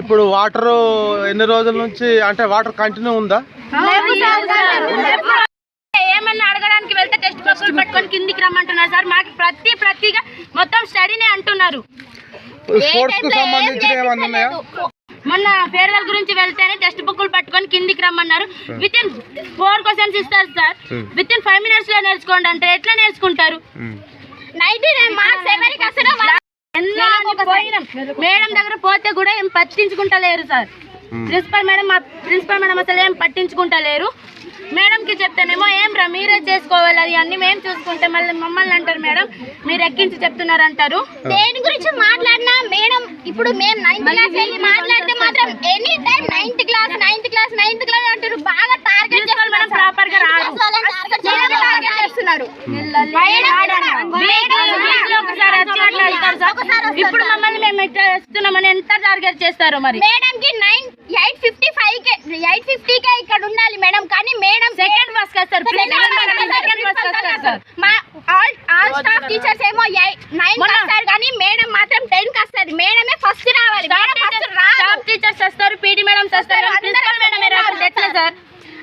ఇప్పుడు వాటర్ ఎన్ని రోజుల నుంచి అంటే వాటర్ కంటిన్యూ ఉందా? ఏమన్నా అడగడానికి వెళ్తే టెక్స్ట్ బుక్లు పట్టుకొని కిందికి రమ్మంటున్నారు సార్. మాకు ప్రతిగా మొత్తం స్టడీనే అంటున్నారు. స్పోర్ట్స్ కు సంబంధించిన ఏమన్నా ఉన్నాయా? మొన్న ఫేర్వెల్ గురించి వెళ్తేనే టెక్స్ట్ బుక్లు పట్టుకొని కిందికి రమ్మన్నారు. విత్ ఇన్ 4 క్వశ్చన్స్ ఇస్తారు సార్. విత్ ఇన్ 5 minutes లో నేర్చుకోండి అంటే ఎట్లా నేర్చుకుంటారు? 99 మార్క్స్ ఎవరికి అసలు మేడం దగ్గర పోతే కూడా ఏం పట్టించుకుంటలేరు సార్. ప్రిన్సిపల్ మేడం అసలు ఏం పట్టించుకుంటలేరు. మేడంకి చెప్తానేమో ఏం రా మీరే చేసుకోవాలి, అది అన్ని మేము చూసుకుంటే మళ్ళీ మమ్మల్ని అంటారు మేడం మీరు ఎక్కించి చెప్తున్నారు అంటారు. దేని గురించి మాట్లాడినా మేడం ఇప్పుడు మేము 9th క్లాస్ వెళ్ళి మాట్లాడితే మాత్రం ఎనీ టైం 9th క్లాస్ అంటారు. బాగా టార్గెట్ చేస్తారు మేడం. ప్రాపర్ గా రాదు ఇప్పుడు మమ్మల్ని మేము ఎట్లా చేస్తున్నామని ఎంత టార్గెట్ చేస్తారు మరి. మేడం కి 8:50కే ఇక్కడ ఉండాలి మేడం, కానీ మేడం సెకండ్ బస్ వస్తారు. ఆల్ స్టాఫ్ టీచర్స్ ఏమో 9 వస్తారు కానీ మేడం మాత్రం 10 కి వస్తుంది. మేడమే ఫస్ట్ రావాలి. స్టాఫ్ టీచర్స్ వస్తారు, పీటీ మేడమ్స్ వస్తారు, ప్రిన్సిపల్ మేడం ఎట్లా సార్?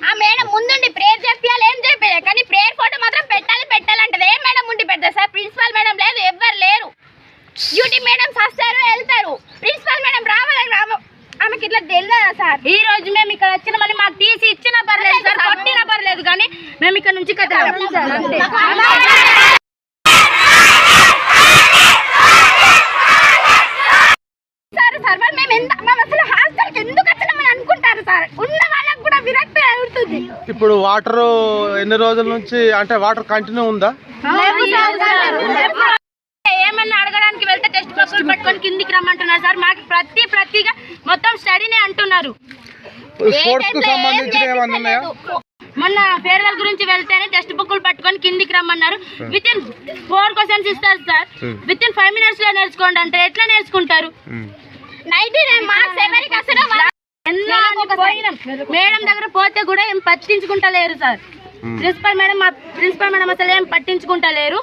ఆ మేడం ముందుండి ప్రేయర్ చెప్పాలి, ఏం చెప్పాలి, కానీ ప్రేయర్ ఫోటో మాత్రం పెట్టాలంటది. ఏ మేడం ఉండి పెడతారు సార్? ప్రిన్సిపల్ మేడం లేదు, ఎవ్వరు లేరు. డ్యూటీ మేడమ్స్ వస్తారు వెళ్తారు, ప్రిన్సిపల్ మేడం రావాలి. ఆమెకి ఇట్లా తెలియదా సార్? ఈ రోజు మేము ఇక్కడ వచ్చిన మళ్ళీ మాకు తీసి ఇచ్చినా పర్లేదు సార్, కొట్టినా పర్లేదు, కానీ మేము ఇక్కడ నుంచి ఇప్పుడు వాటర్ ఎన్ని రోజుల నుంచి అంటే వాటర్ కంటిన్యూ ఉందా? ఏమన్నా అడగడానికి వెళ్తే టెక్స్ట్ బుక్లు పట్టుకొని కిందికి రమ్మంటున్నారు సార్. మాకు ప్రతిగా మొత్తం స్టడీనే అంటున్నారు. స్పోర్ట్స్ కు సంబంధించిన ఏమన్నా ఉన్నాయా? మొన్న ఫేర్వెల్ గురించి వెళ్తేనే టెక్స్ట్ బుక్లు పట్టుకొని కిందికి రమ్మన్నారు. విత్ ఇన్ 4 క్వశ్చన్స్ ఇస్తారు సార్. విత్ ఇన్ 5 minutes లో నేర్చుకోండి అంటే ఎట్లా నేర్చుకుంటారు? 99 మార్క్స్ ఎవరికి అసలు మేడం దగ్గర పోతే కూడా ఏం పట్టించుకుంటలేరు సార్. ప్రిన్సిపల్ మేడం అసలు ఏం పట్టించుకుంటలేరు.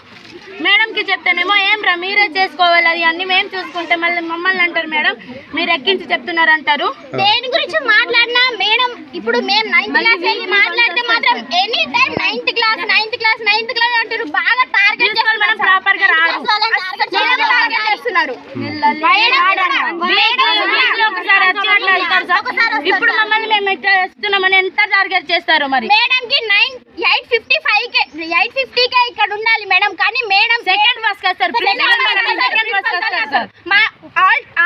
మేడంకి చెప్తానేమో ఏం రా మీరే చేసుకోవాలి, అది అన్ని మేము చూసుకుంటే మళ్ళీ మమ్మల్ని అంటారు మేడం మీరు ఎక్కించి చెప్తున్నారు అంటారు. దేని గురించి మాట్లాడినా మేడం ఇప్పుడు మేము 9th క్లాస్ వెళ్ళి మాట్లాడితే మాత్రం ఎనీ టైం 9th క్లాస్ అంటారు. బాగా టార్గెట్ చేస్తారు మేడం. ప్రాపర్ గా రాదు ఇప్పుడు మమ్మల్ని మేము ఎట్లా చేస్తున్నామని ఎంత టార్గెట్ చేస్తారు మరి. మేడం కి 8:50కే ఇక్కడ ఉండాలి మేడం, కానీ మేడం సెకండ్ బస్ వస్తారు.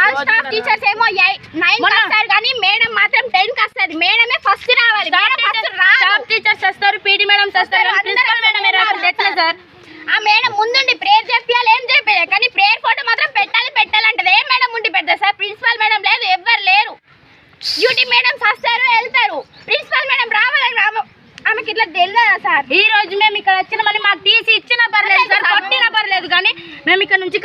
ఆల్ స్టాఫ్ టీచర్స్ ఏమో 9 వస్తారు కానీ మేడం మాత్రం 10 కి వస్తుంది. మేడమే ఫస్ట్ రావాలి. స్టాఫ్ టీచర్స్ వస్తారు, పీటీ మేడమ్స్ వస్తారు, ప్రిన్సిపల్ మేడం ఎట్లా సార్? ఆ మేడం ముందుండి ప్రేయర్ చెప్పాలి, ఏం చెప్పాలి, కానీ ప్రేయర్ ఫోటో మాత్రం పెట్టాలంటది. ఏ మేడం ఉండి పెడతారు సార్? ప్రిన్సిపల్ మేడం లేదు, ఎవ్వరు లేరు. డ్యూటీ మేడమ్స్ వస్తారు వెళ్తారు, ప్రిన్సిపల్ మేడం రావాలి. ఆమెకి ఇట్లా తెలియదా సార్? ఈ రోజు మేము ఇక్కడ వచ్చిన మళ్ళీ మాకు తీసి ఇచ్చినా పర్లేదు సార్, కొట్టినా పర్లేదు, కానీ మేము ఇక్కడ నుంచి